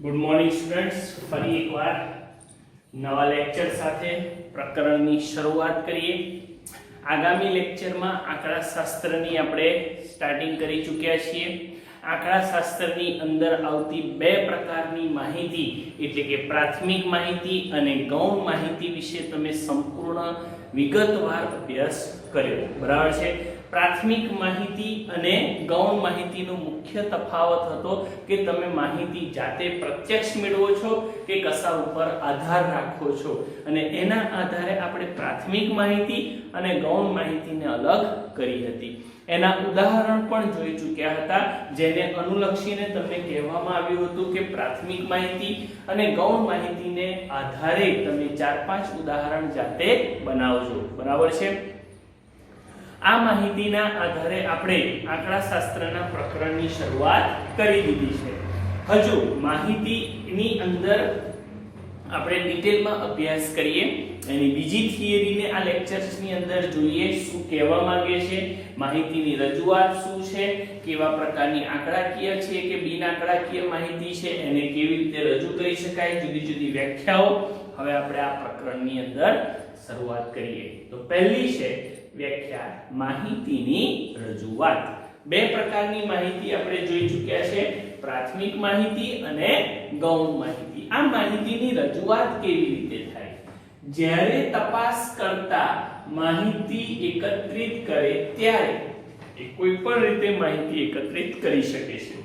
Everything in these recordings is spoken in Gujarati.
ગુડ મોર્નિંગ સ્ટુડન્ટ્સ, ફરી એકવાર નવા લેક્ચર સાથે પ્રકરણની શરૂઆત કરીએ. આગામી લેક્ચરમાં આંકડાશાસ્ત્રની આપણે સ્ટાર્ટિંગ કરી ચૂક્યા છીએ. આંકડાશાસ્ત્રની અંદર આવતી બે પ્રકારની માહિતી એટલે કે પ્રાથમિક માહિતી અને ગૌણ માહિતી વિશે તમે સંપૂર્ણ વિગતવાર અભ્યાસ કર્યો. બરાબર છે. પ્રાથમિક માહિતી અને ગૌણ માહિતીનો મુખ્ય તફાવત હતો કે તમે માહિતી જાતે પ્રત્યક્ષ મેળવો છો કે કશા ઉપર આધાર રાખો છો, અને એના આધારે આપણે પ્રાથમિક માહિતી અને ગૌણ માહિતીને અલગ કરી હતી. એના ઉદાહરણ પણ જોઈ ચૂક્યા હતા, જેને અનુલક્ષીને તમને કહેવામાં આવ્યું હતું કે પ્રાથમિક માહિતી અને ગૌણ માહિતીને આધારે તમે 4-5 ઉદાહરણ જાતે બનાવજો. બરાબર છે. આ માહિતીના આધારે આપણે આંકડાશાસ્ત્રના પ્રકરણની શરૂઆત કરી દીધી છે. હજુ માહિતીની અંદર આપણે ડિટેલમાં અભ્યાસ કરીએ. એની બીજી થિયરીને આ લેક્ચર્સની અંદર જોઈએ. શું કહેવા માંગે છે, માહિતીની રજૂઆત શું છે, કેવા પ્રકારની આંકડાકીય છે કે બિન આંકડાકીય માહિતી છે, એને કેવી રીતે રજૂ કરી શકાય, જુદી જુદી વ્યાખ્યાઓ. હવે આપણે આ પ્રકરણની અંદર શરૂઆત કરીએ. તો પહેલી છે વ્યાખ્યા, માહિતીની રજૂઆત. બે પ્રકારની માહિતી આપણે જોઈ ચૂક્યા છે, પ્રાથમિક માહિતી અને ગૌણ માહિતી. આ માહિતીની રજૂઆત કેવી રીતે થાય? જ્યારે તપાસકર્તા માહિતી એકત્રિત કરે ત્યારે એ કોઈ પણ રીતે માહિતી એકત્રિત કરી શકે છે.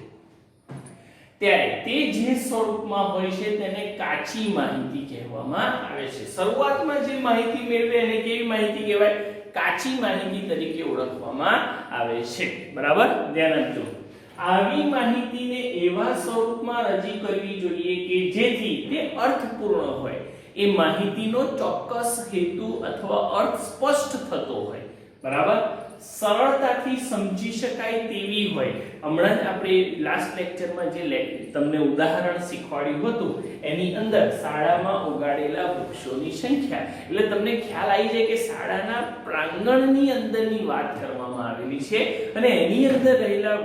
ત્યારે તે જે સ્વરૂપમાં હોય છે તેને કાચી માહિતી કહેવામાં આવે છે. શરૂઆતમાં જે માહિતી મેળવે એને કેવી માહિતી કહેવાય? કાચી માહિતી તરીકે ઓળખવામાં આવે છે. બરાબર, ધ્યાન આપજો. આવી માહિતીને એવા સ્વરૂપમાં રજૂ કરવી જોઈએ કે જેથી તે અર્થપૂર્ણ હોય, એ માહિતીનો ચોક્કસ હેતુ અથવા અર્થ સ્પષ્ટ થતો હોય. બરાબર, સરળતાથી સમજી શકાય તેવી હોય. હમણાં જ આપણે લાસ્ટ લેક્ચરમાં જે તમને ઉદાહરણ શીખવાડ્યું હતું એની અંદર શાળામાં ઉગાડેલા વૃક્ષોની સંખ્યા, એટલે તમને ખ્યાલ આવી જાય કે શાળાના પ્રાંગણની અંદરની વાત કરવામાં આવેલી છે અને એની અંદર રહેલા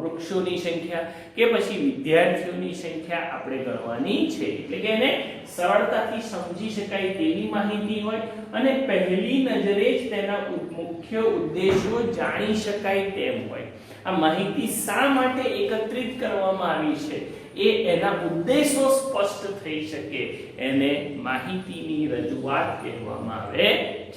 વૃક્ષોની સંખ્યા કે પછી વિદ્યાર્થીઓની સંખ્યા આપણે ગણવાની છે. એટલે કે એને સરળતાથી સમજી શકાય તેવી માહિતી હોય અને પહેલી નજરે જ તેના મુખ્ય ઉદ્દેશો જાણી શકાય તેમ હોય. આ માહિતી શા માટે એકત્રિત કરવામાં આવી છે એ એના ઉદ્દેશો સ્પષ્ટ થઈ શકે, એને માહિતીની રજૂઆત કહેવામાં આવે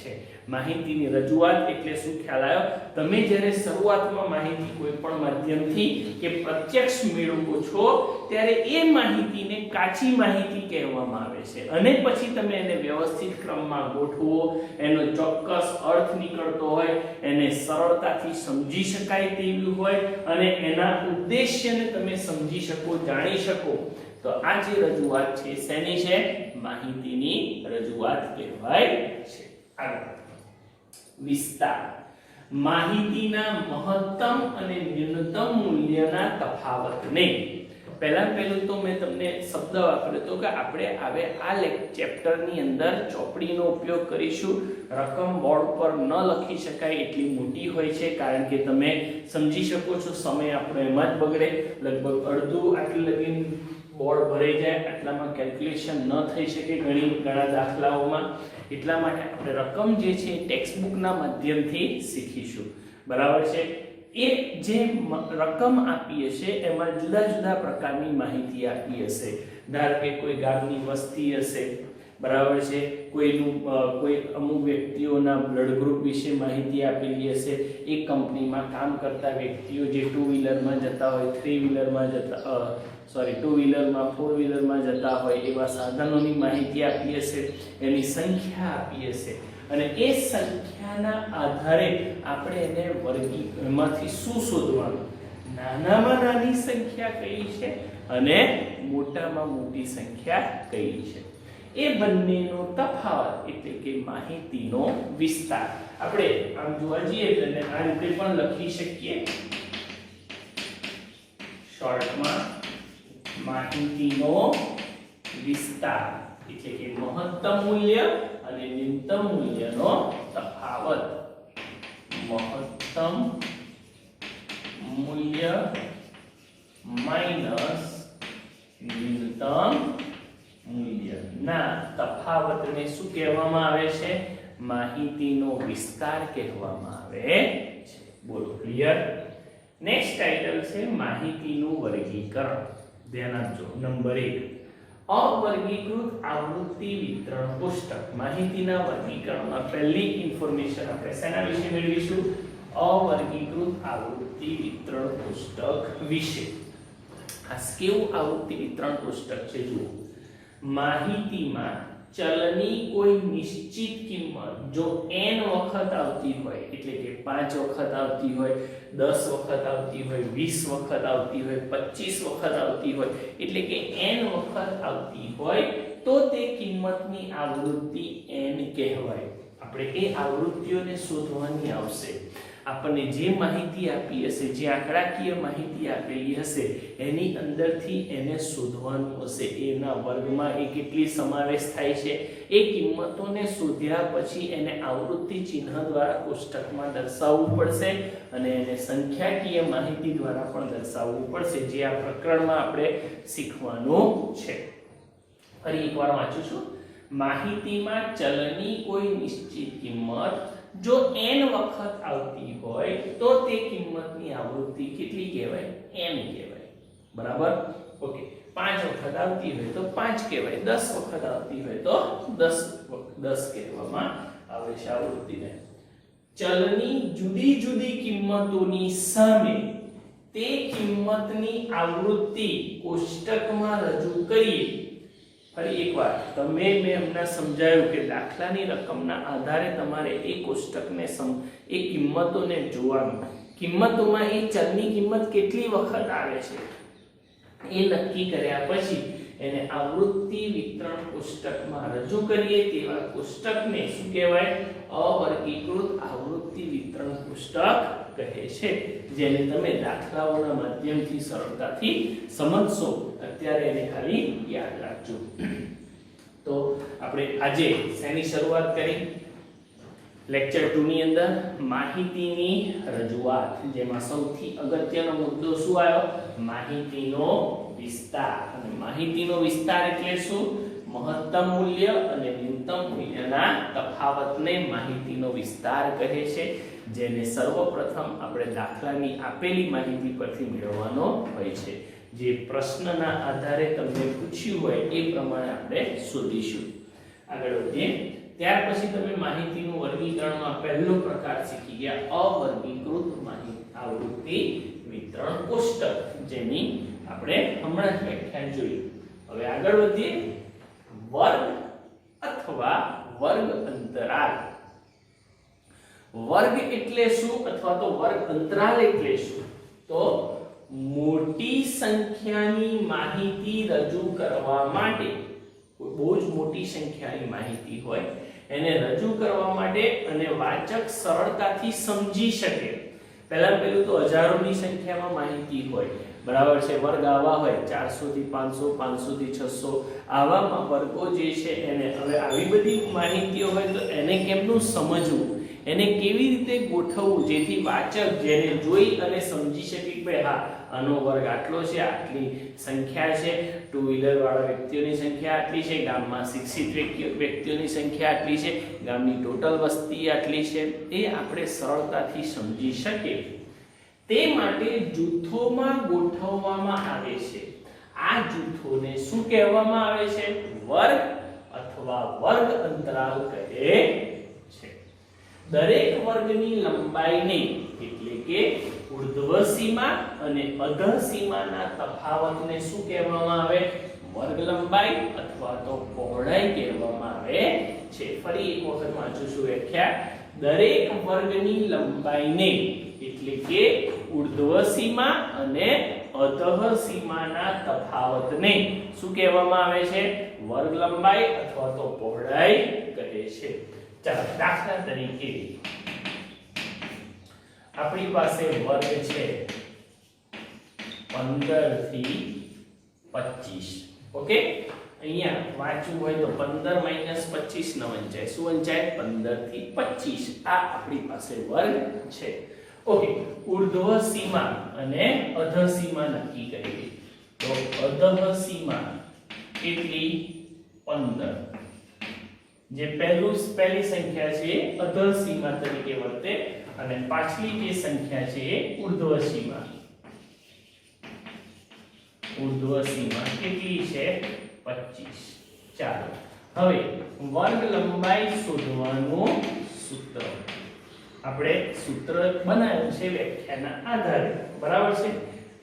છે. માહિતીની રજૂઆત એટલે શું? ખ્યાલ આવ્યો? તમે જ્યારે શરૂઆતમાં માહિતી કોઈ પણ માધ્યમથી કે પ્રત્યક્ષ મેળવો છો ત્યારે એ માહિતીને કાચી માહિતી કહેવામાં આવે છે, અને પછી તમે એને વ્યવસ્થિત ક્રમમાં ગોઠવો, એનો ચોક્કસ અર્થ નીકળતો હોય, એને સરળતાથી સમજી શકાય તેવું હોય અને એના ઉદ્દેશ્યને તમે સમજી શકો, જાણી શકો. તો આ જે રજૂઆત છે શેની છે? માહિતીની રજૂઆત કહેવાય છે. આગળ વિસ્તાર. માહિતીના મહત્તમ અને ન્યૂનતમ મૂલ્યના તફાવતને. પહેલું તો મેં તમને શબ્દ વાપર્યો હતો કે આપણે હવે આ ચેપ્ટરની અંદર ચોપડીનો ઉપયોગ કરીશું. રકમ બોર્ડ પર ન લખી શકાય એટલી મોટી હોય છે, કારણ કે તમે સમજી શકો છો સમય આપણો એમાં જ બગડે. લગભગ અડધું આટલું લગીન બોર્ડ ભરાઈ જાય, આટલામાં કેલ્ક્યુલેશન ન થઈ શકે ઘણા દાખલાઓમાં. એટલા માટે આપણે રકમ જે છે ટેક્સ્ટ બુકના માધ્યમથી શીખીશું. બરાબર છે. એ જે રકમ આપી હશે એમાં જુદા જુદા પ્રકારની માહિતી આપી હશે. ધારો કે કોઈ ગામની વસ્તી હશે, બરાબર છે, કોઈ અમુક વ્યક્તિઓના બ્લડ ગ્રુપ વિશે માહિતી આપેલી હશે, એક કંપનીમાં કામ કરતા વ્યક્તિઓ જે 2 વ્હીલરમાં જતા હોય, 3 વ્હીલરમાં જતા 2 વ્હીલરમાં 4 વ્હીલરમાં જતા હોય એવા સાધનોની માહિતી આપી હશે, એની સંખ્યા આપી હશે, અને એ સંખ્યાના આધારે આપણે એને એમાંથી શું શોધવાનું? નાનામાં નાની સંખ્યા કઈ છે અને મોટામાં મોટી સંખ્યા કઈ છે? એ બંનેનો તફાવત એટલે કે માહિતીનો વિસ્તાર. આપણે આમ જોવા જઈએ તો આ રીતે પણ લખી શકીએ શોર્ટમાં. માહિતીનો વિસ્તાર એટલે કે મહત્તમ મૂલ્ય અને ન્યૂનતમ મૂલ્યનો તફાવત. મહત્તમ મૂલ્ય માઈનસ ન્યૂનતમ તફાવતને શું કહેવામાં આવે છે? માહિતીનો વિસ્તાર કહેવામાં આવે છે. બોલો ક્લિયર? નેક્સ્ટ ટાઇટલ છે માહિતીનું વર્ગીકરણ. ધ્યાન આપજો. નંબર 1 અવર્ગીકૃત આવૃત્તિ વિતરણ કોષ્ટક. માહિતીના વર્ગીકરણમાં પહેલી ઇન્ફોર્મેશન આપણે શેના વિશે મેળવીશું? અવર્ગીકૃત આવૃત્તિ વિતરણ કોષ્ટક વિશે. આ કેવું આવૃત્તિ વિતરણ કોષ્ટક છે? જુઓ, માહિતીમાં ચલની કોઈ નિશ્ચિત કિંમત જો n વખત આવતી હોય, એટલે કે 5 વખત આવતી હોય, 10 વખત આવતી હોય, 20 વખત આવતી હોય, 25 વખત આવતી હોય, એટલે કે n વખત આવતી હોય, તો તે કિંમતની આવૃત્તિ n કહેવાય. આપણે એ આવૃત્તિઓને શોધવાની આવશે. આપણને જે માહિતી આપી હશે, જે આંકડાકીય માહિતી આપેલી હશે, એની અંદરથી એને શોધવાનું હશે. એના વર્ગમાં એ કેટલી સમાવેશ થાય છે, એ કિંમતોને શોધ્યા પછી એને આવૃત્તિ ચિહ્ન દ્વારા કોષ્ટકમાં દર્શાવવું પડશે અને એને સંખ્યાકીય માહિતી દ્વારા પણ દર્શાવવું પડશે, જે આ પ્રકરણમાં આપણે શીખવાનું છે. ફરી એકવાર વાંચું છું. માહિતીમાં ચલની કોઈ નિશ્ચિત કિંમત જો n વખત આવતી હોય, તો તે કિંમતની આવૃત્તિ કેટલી કહેવાય? n કહેવાય. બરાબર? ઓકે. 5 વખત આવતી હોય તો 5 કહેવાય, 10 વખત આવતી હોય તો 10 કહેવામાં આવે છે આવૃત્તિને. ચલની જુદી જુદી કિંમતોની સામે તે કિંમતની આવૃત્તિ કોષ્ટકમાં રજૂ કરીએ. ફરી એકવાર મેં હમણાં સમજાવ્યું કે દાખલાની રકમના આધારે તમારે એ કોષ્ટકને એ કિંમતોને જોવાનું. કિંમતોમાં એ ચલની કિંમત કેટલી વખત આવે છે એ નક્કી કર્યા પછી એને આવૃત્તિ વિતરણ કોષ્ટકમાં રજૂ કરીએ. તેવા કોષ્ટકને શું કહેવાય? અવર્ગીકૃત આવૃત્તિ વિતરણ કોષ્ટક કહે છે, જેને તમે દાખલાઓના માધ્યમથી સરળતાથી સમજશો. અત્યારે એને ખાલી યાદ રાખજો. તો આપણે આજે શેની શરૂઆત કરી? લેક્ચર 2 ની અંદર માહિતીની રજૂઆત, જેમાં સૌથી અગત્યનો મુદ્દો શું આવ્યો? માહિતીનો વિસ્તાર. અને માહિતીનો વિસ્તાર એટલે શું? મહત્તમ મૂલ્ય અને ન્યૂનતમ મૂલ્યના તફાવતને માહિતીનો વિસ્તાર કહે છે, જેને સર્વપ્રથમ આપણે દાખલાની આપેલી માહિતી પરથી મેળવવાનો હોય છે. જે પ્રશ્નના આધારે તમને પૂછ્યું હોય એ પ્રમાણે આપણે શોધીશું. આગળ વધીએ. ત્યાર પછી તમે માહિતીનું વર્ગીકરણમાં પહેલો પ્રકાર શીખી ગયા, અવર્ગીકૃત માહિતી આવૃત્તિ વિતરણ કોષ્ટક, જેની આપણે હમણાં જ વ્યાખ્યાન જોઈ. હવે આગળ વધીએ. વર્ગ અથવા વર્ગ અંતરાલ. વર્ગ એટલે શું અથવા તો વર્ગ અંતરાલ એટલે શું? તો મોટી સંખ્યાની માહિતી રજૂ કરવા માટે, બહુ જ મોટી સંખ્યાની માહિતી હોય એને રજૂ કરવા માટે અને વાચક સરળતાથી સમજી શકે. પહેલું તો હજારોની સંખ્યામાં માહિતી હોય, બરાબર છે? વર્ગ આવા હોય 400 થી 500, 500 થી 600, આવા વર્ગો જે છે એને, હવે આવી બધી માહિતીઓ હોય તો એને કેમનું સમજવું, એને કેવી રીતે ગોઠવવું, જેથી વાચક જેને જોઈ અને સમજી શકે કે ભાઈ હા, આનો વર્ગ આટલો છે, આટલી સંખ્યા છે, ટુ વ્હીલર વાળા વ્યક્તિઓની સંખ્યા આટલી છે, ગામમાં શિક્ષિત વ્યક્તિઓની સંખ્યા આટલી છે, ગામની ટોટલ વસ્તી આટલી છે, એ આપણે સરળતાથી સમજી શકીએ. તે માટે જૂથોમાં ગોઠવવામાં આવે છે. આ જૂથોને શું કહેવામાં આવે છે? વર્ગ અથવા વર્ગ અંતરાલ કહે છે. દરેક વર્ગની લંબાઈને, એટલે કે ઉર્ધ્વ સીમા અને અધઃ સીમાના તફાવતને શું કહેવામાં આવે? વર્ગ લંબાઈ અથવા તો પહોળાઈ કહેવામાં આવે છે. ફરી એક વખત વાંચું છું વ્યાખ્યા. દરેક વર્ગની લંબાઈને, એટલે કે ઉર્ધ્વ સીમા અને અધઃ સીમાના તફાવતને શું કહેવામાં આવે છે? વર્ગ લંબાઈ અથવા તો પહોળાઈ કહે છે. ચાલો, દાખલા તરીકે આપણી પાસે વર્ગ છે 15 થી 25. ઓકે, અહીંયા વાંચવું હોય તો 15 - 25 ન વંચાય. શું વંચાય? 15 થી 25. આ આપણી પાસે વર્ગ છે. ઓકે, ઉર્ધ્વ સીમા અને અધઃ સીમા નક્કી કરીએ. તો અધઃ સીમા કેટલી? 15. જે પહેલી સંખ્યા છે એ અધર સીમા તરીકે વર્તે અને પાછલી જે સંખ્યા છે એ ઉર્ધ્વ સીમા કેટલી છે 25. ચાલો હવે વર્ગ લંબાઈ શોધવાનું સૂત્ર આપણે સૂત્ર બનાવ્યું છે વ્યાખ્યાના આધારે, બરાબર છે.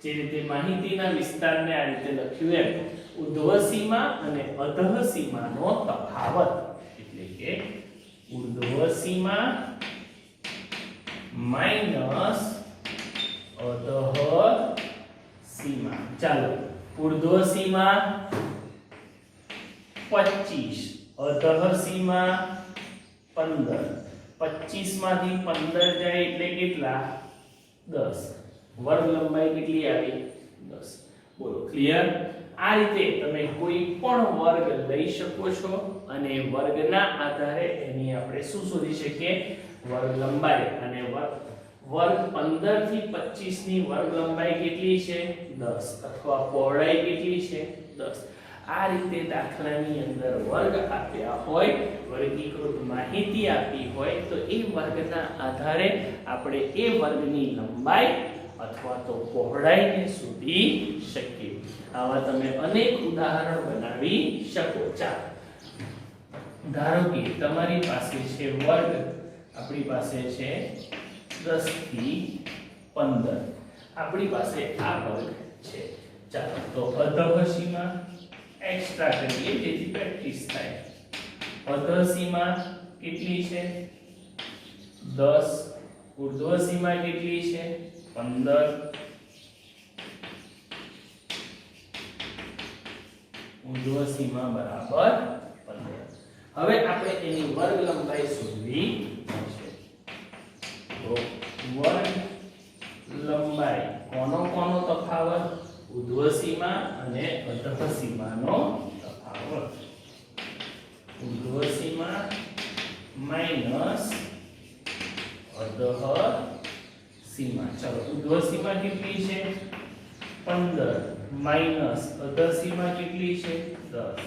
જે રીતે માહિતીના વિસ્તારને આ રીતે લખ્યું એમ ઉર્ધ્વ સીમા અને અધઃ સીમાનો તફાવત એટલે કે ઉર્ધ્વ સીમા માઈનસ અધઃ સીમા. ચાલો ઉર્ધ્વ સીમા 25, અધઃ સીમા 15. 25 માંથી 15 જાય એટલે કેટલા 10. વર્ગ લંબાઈ કેટલી આવી 10. બોલો ક્લિયર. આ રીતે તમે કોઈ પણ વર્ગ લઈ શકો છો અને વર્ગના આધારે એની આપણે શું શોધી શકીએ વર્ગ લંબાઈ. અને વર્ગ 15 થી 25 ની વર્ગ લંબાઈ કેટલી છે 10 અથવા પહોળાઈ કેટલી છે 10. આ રીતે દાખલાની અંદર વર્ગ આપ્યા હોય, વર્ગીકૃત માહિતી આપી હોય તો એ વર્ગના આધારે આપણે એ વર્ગની લંબાઈ અથવા તો પહોળાઈને શોધી શકીએ. આવા તમે અનેક ઉદાહરણ બનાવી શકો. ચાલો ધારો કે તમારી પાસે છે વર્ગ, આપણી પાસે છે 10 થી 15, આપણી પાસે આ વર્ગ છે. ચાલો તો અધઃ સીમા એક્સ્ટ્રા કરીએ જેથી પ્રેક્ટિસ થાય. અધઃ સીમા કેટલી છે 10, ઉર્ધ્વ સીમા કેટલી છે 15, ઉર્ધ્વ સીમા બરાબર 15. હવે આપણે એની વર્ગ લંબાઈ શોધવી છે. તો વર્ગ લંબાઈ કોનો તફાવત ઉર્ધ્વ સીમા અને અધઃ સીમાનો તફાવત. ઉર્ધ્વ સીમા માઈનસ અધઃ સીમા. ચલો ઉર્ધ્વ સીમા કેટલી છે 15 માઈનસ અધઃ સીમા કેટલી છે 10.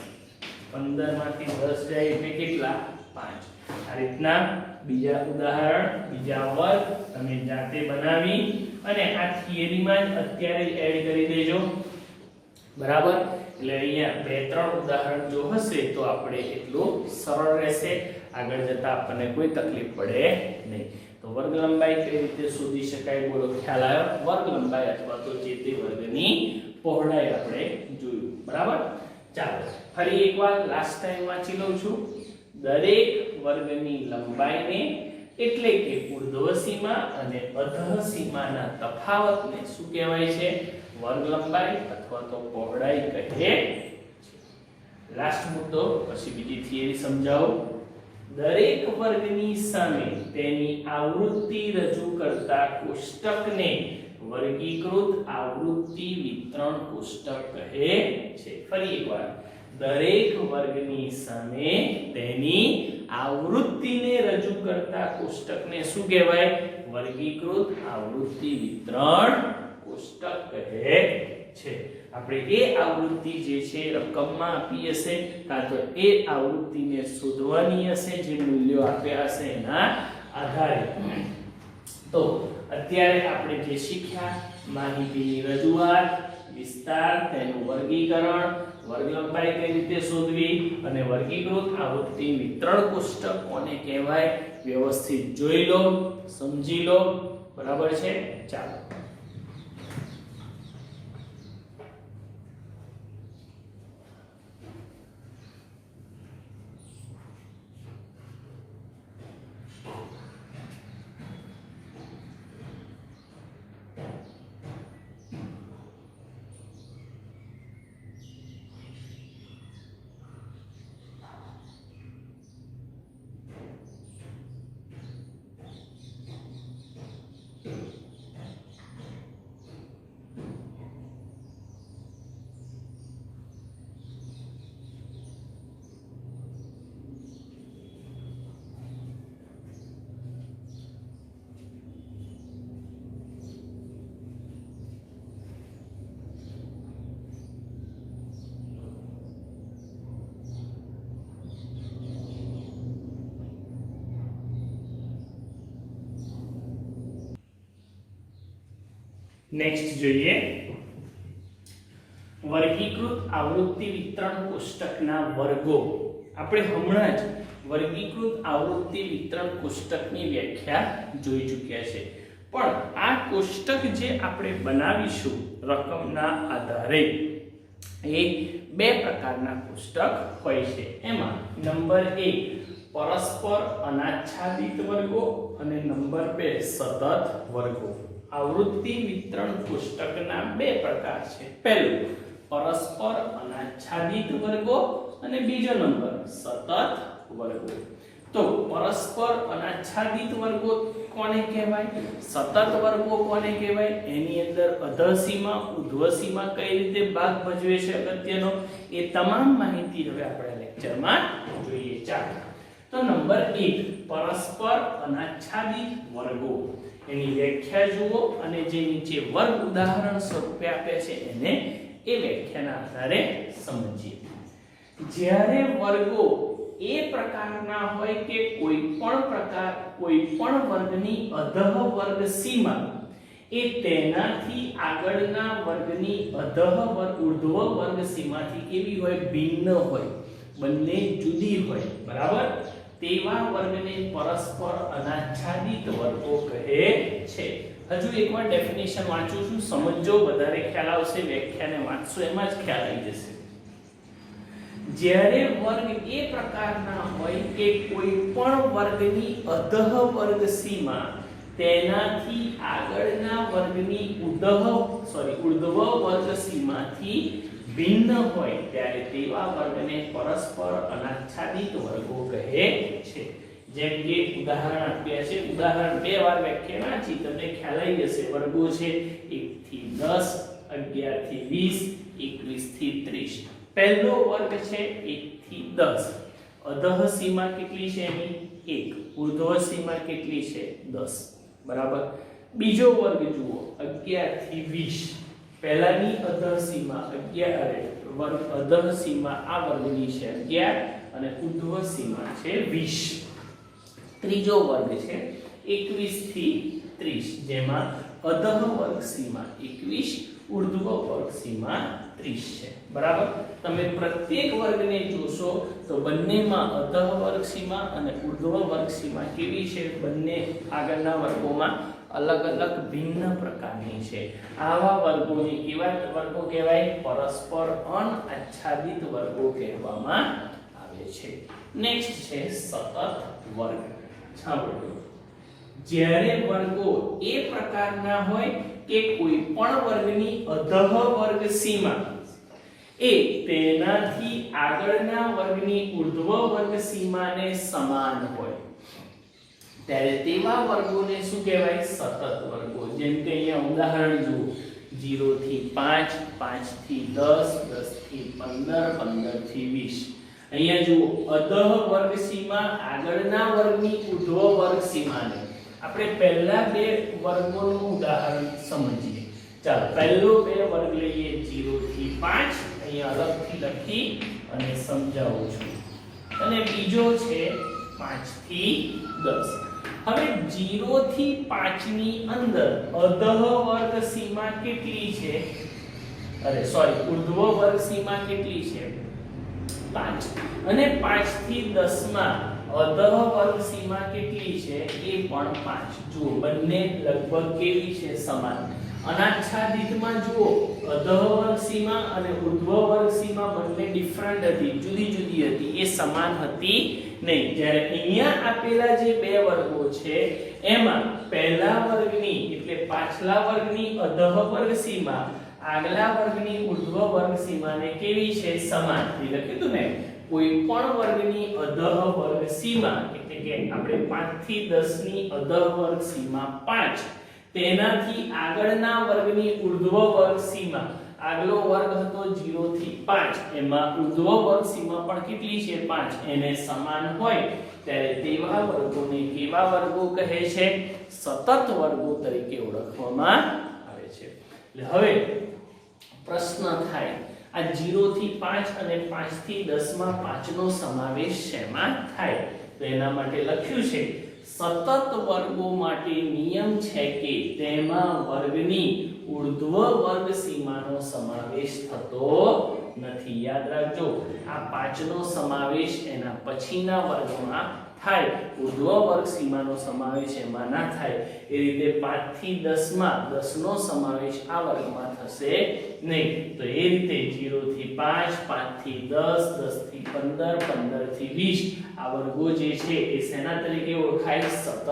15 માંથી 10 જાય એટલે કેટલા 5. આ રીતના બીજા ઉદાહરણ, બીજા વર્ગ તમે જાતે બનાવી અને આ થિયરીમાં જ અત્યારે જ એડ કરી દેજો, બરાબર. એટલે અહીંયા 2-3 ઉદાહરણ જો હશે તો આપણે એટલું સરળ રહેશે, આગળ જતા આપણને કોઈ તકલીફ પડે નહીં. તો વર્ગ લંબાઈ કઈ રીતે શોધી શકાય બોલો, ખ્યાલ આવ્યો? વર્ગ લંબાઈ અથવા તો જે તે વર્ગની પહોળાઈ આપણે જોયું, બરાબર. ચાલો ફરી એકવાર લાસ્ટ ટાઈમ વાંચી લઉં છું. દરેક વર્ગની લંબાઈને એટલે કે ઉર્ધ્વ સીમા અને અધઃ સીમાના તફાવતને શું કહેવાય છે વર્ગ લંબાઈ અથવા તો પહોળાઈ કહે છે. લાસ્ટ મુદ્દો પછી બીજી થિયરી સમજાવું. દરેક વર્ગની સામે તેની આવૃત્તિ રજૂ કરતા કોષ્ટકને વર્ગીકૃત આવૃત્તિ વિતરણ કોષ્ટક કહે છે. ફરી એકવાર, દરેક વર્ગની સામે તેની આવૃત્તિને રજૂ કરતા કોષ્ટકને શું કહેવાય વર્ગીકૃત આવૃત્તિ વિતરણ કોષ્ટક કહે છે. આપણે એ આવૃત્તિ જે છે રકમમાં આપી હશે કાં તો એ આવૃત્તિને શોધવાની હશે જે મૂલ્યો આપ્યા હશે એના આધારે. તો અત્યારે આપણે જે શીખ્યા માહિતીની રજૂઆત, વિસ્તાર, તેનું વર્ગીકરણ, વર્ગ લંબાઈ કઈ રીતે શોધવી અને વર્ગીકૃત આવૃત્તિ વિતરણ કોષ્ટક કોને કહેવાય વ્યવસ્થિત જોઈ લો, સમજી લો, બરાબર છે. ચાલો નેક્સ્ટ જોઈએ વર્ગીકૃત આવૃત્તિ વિતરણ કોષ્ટકના વર્ગો. આપણે હમણાં જ વર્ગીકૃત આવૃત્તિ વિતરણ કોષ્ટકની વ્યાખ્યા જોઈ ચૂક્યા છે, પણ આ કોષ્ટક જે આપણે બનાવીશું રકમના આધારે એ બે પ્રકારના કોષ્ટક હોય છે. એમાં નંબર 1 પરસ્પર અનાચ્છાદિત વર્ગો અને નંબર 2 સતત વર્ગો. આવૃત્તિ વિતરણ કોષ્ટકના બે પ્રકાર છે. પહેલું પરસ્પર અનાચ્છાદિત વર્ગો અને બીજો નંબર સતત વર્ગો. તો પરસ્પર અનાચ્છાદિત વર્ગો કોને કહેવાય, સતત વર્ગો કોને કહેવાય, એની અંદર અધઃસીમા ઉર્ધ્વસીમા કઈ રીતે ભાગ ભજવે છે અગત્યનો, એ તમામ માહિતી હવે આપણે લેક્ચરમાં જોઈએ. ચાલો તો નંબર 1 પરસ્પર અનાચ્છાદિત વર્ગો, એની વ્યાખ્યા જુઓ અને જે નીચે વર્ગ ઉદાહરણ સ્વરૂપે આપ્યા છે એને એ વ્યાખ્યાના આધારે સમજીએ. જ્યારે વર્ગો એ પ્રકારના હોય કે કોઈ પણ વર્ગની અધઃ વર્ગ સીમા એ તેનાથી આગળના વર્ગની અધઃ વર્ગ ઉર્ધ્વ વર્ગ સીમાથી કેવી હોય, ભિન્ન હોય, બંને જુદી હોય, બરાબર, તેવા વર્ગને પરસ્પર અનાચ્છાદિત વર્ગો કહે છે. હજુ એકવાર ડેફિનેશન વાંચું છું, સમજો, વધારે ખ્યાલ આવશે. વ્યાખ્યાને વાંચશો એમાં જ ખ્યાલ આવી જશે. જ્યારે વર્ગ એ પ્રકારના હોય કે કોઈ પણ વર્ગની અધઃ વર્ગ સીમા તેનાથી આગળના વર્ગની ઉર્ધ્વ વર્ગ સીમાથી ભિન્ન હોય, ત્યારે તેવા વર્ગને પરસ્પર અનાચ્છાદિત વર્ગો કહે છે. જેમ કે ઉદાહરણ આપ્યા છે, ઉદાહરણ બે વાર વ્યાખ્યા વાંચી તમને ખ્યાલ આવી જશે. વર્ગો છે 1 થી 10, 11 થી 20, 21 થી 30. પહેલો વર્ગ છે 1 થી 10, અધઃ સીમા કેટલી છે એની 1, ઉર્ધ્વ સીમા કેટલી છે 10, બરાબર. બીજો વર્ગ જુઓ 11 થી 20, પહેલાની અધઃ સીમા 11, વર્ગ અધઃ સીમા આ વર્ગની છે 11 અને ઉર્ધ્વ સીમા છે 20. ત્રીજો વર્ગ છે 21 થી 30, જેમાં અધઃ વર્ગ સીમા 21, ઉર્ધ્વ વર્ગ સીમા 30 છે, બરાબર. તમે પ્રત્યેક વર્ગને જોશો તો બંનેમાં અધઃ વર્ગ સીમા અને ઉર્ધ્વ વર્ગ સીમા કેવી છે, બંને આગળના વર્ગોમાં અલગ અલગ ભિન્ન પ્રકારની છે. આવા વર્ગોને કેવા વર્ગો કહેવાય, પરસ્પર અનાચ્છાદિત વર્ગો કહેવામાં આવે છે. નેક્સ્ટ છે સતત વર્ગ. સાંભળો, જ્યારે વર્ગો એ પ્રકારના હોય કે કોઈ પણ વર્ગની અધઃ વર્ગ સીમા એ તેનાથી આગળના વર્ગની ઉર્ધ્વ વર્ગ સીમાને સમાન હોય, ત્યારે તેવા વર્ગોને શું કહેવાય, સતત વર્ગો. જેમ કે અહીંયા ઉદાહરણ જુઓ, 0 થી 5, 5 થી 10, 10 થી 15, 15 થી 20. અહીંયા જુઓ, અધઃ વર્ગ સીમા આગળના વર્ગની ઉર્ધ્વ વર્ગ સીમાને. આપણે પહેલા બે વર્ગોનું ઉદાહરણ સમજીએ. ચાલો પહેલો બે વર્ગ લઈએ 0 થી 5, અહીંયા અલગથી લખી અને સમજાવું છું, અને બીજો છે 5 થી 10. હવે 0 થી 5 ની અંદર અધઃ વર્ગ સીમા કેટલી છે, ઉર્ધ્વ વર્ગ સીમા કેટલી છે 5, અને 5 થી 10 માં અધઃ વર્ગ સીમા કેટલી છે એ પણ 5. જુઓ બંને લગભગ કેવી છે, સમાન. અનાચ્છાદિતમાં જુઓ અધઃ વર્ગ સીમા અને ઉર્ધ્વ વર્ગ સીમા બંને ડિફરન્ટ હતી, જુદી જુદી હતી, એ સમાન હતી નહીં. જ્યારે અહીંયા આપેલા જે બે વર્ગો છે એમાં પહેલા વર્ગની એટલે પાછલા વર્ગની અધઃ વર્ગ સીમા આગલા વર્ગની ઉર્ધ્વ વર્ગ સીમાને કેવી છે, સમાન. એટલે કીધું ને, કોઈ પણ વર્ગની અધઃ વર્ગ સીમા એટલે કે આપણે 5 થી 10 ની અધઃ વર્ગ સીમા 5, તેનાથી આગળના વર્ગની ઉર્ધ્વ વર્ગ સીમા, આગલો વર્ગ હતો 0 થી 5, એમાં ઉર્ધ્વ વર્ગ સીમા પણ કેટલી છે 5, એને સમાન હોય, ત્યારે તેવા વર્ગોને કેવા વર્ગો કહે છે, સતત વર્ગો તરીકે ઓળખવામાં આવે છે. એટલે હવે પ્રશ્ન થાય, આ 0 થી 5 અને 5 થી 10 માં 5 નો સમાવેશ શેમાં થાય? તો એના માટે લખ્યું છે સતત વર્ગો માટે નિયમ છે કે તેમાં વર્ગની ઉર્ધ્વ વર્ગ સીમાનો સમાવેશ થતો નથી. યાદ રાખજો, આ 5 નો સમાવેશ એના પછીના વર્ગમાં થાય, ઉર્ધ્વ વર્ગ સીમાનો સમાવેશ એમાં ના થાય. એ રીતે 5 થી 10 માં 10 નો સમાવેશ આ વર્ગમાં થશે નહીં. તો એ રીતે 0 થી 5, 5 થી 10, 10 થી 15, 15 થી 20 આ વર્ગો જે છે એ શેના તરીકે ઓળખાય? સતત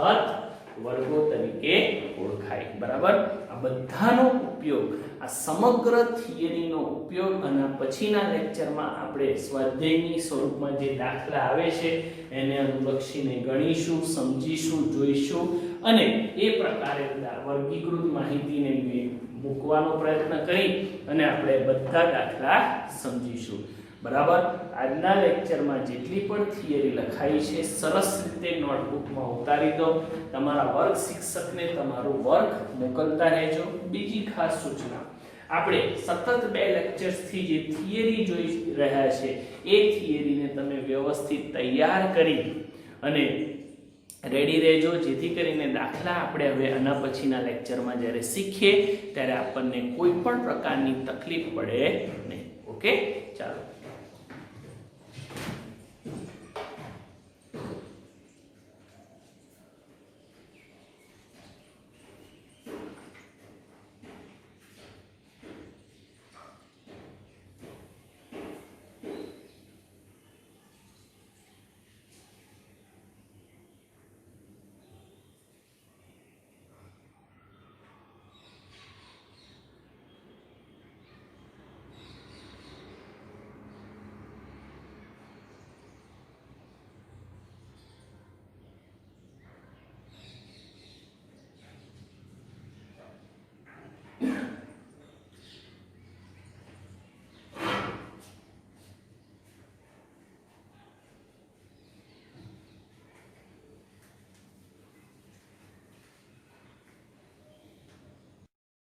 વર્ગો તરીકે ઓળખાય. બરાબર. આ બધાનો ઉપયોગ, આ સમગ્ર થિયરીનો ઉપયોગ અને પછીના લેક્ચરમાં આપણે સ્વાધ્યાયની સ્વરૂપમાં જે દાખલા આવે છે એને અનુલક્ષીને ગણીશું, સમજીશું, જોઈશું અને એ પ્રકારે વર્ગીકૃત માહિતીને મૂકવાનો પ્રયત્ન કરી અને આપણે બધા દાખલા સમજીશું. બરાબર. આજના લેક્ચરમાં જેટલી પણ થિયરી લખાઈ છે સરસ રીતે નોટબુકમાં ઉતારી દો. તમારા વર્ગ શિક્ષકને તમારું વર્ક મોકલતા રહેજો. બીજી ખાસ સૂચના, આપણે સતત 2 લેક્ચર્સથી જે થિયરી જોઈ રહ્યા છે એ થિયરીને તમે વ્યવસ્થિત તૈયાર કરી અને રેડી રહેજો, જેથી કરીને દાખલા આપણે હવે આના પછીના લેક્ચરમાં જ્યારે શીખીએ ત્યારે આપણને કોઈ પણ પ્રકારની તકલીફ પડે નહીં. ઓકે.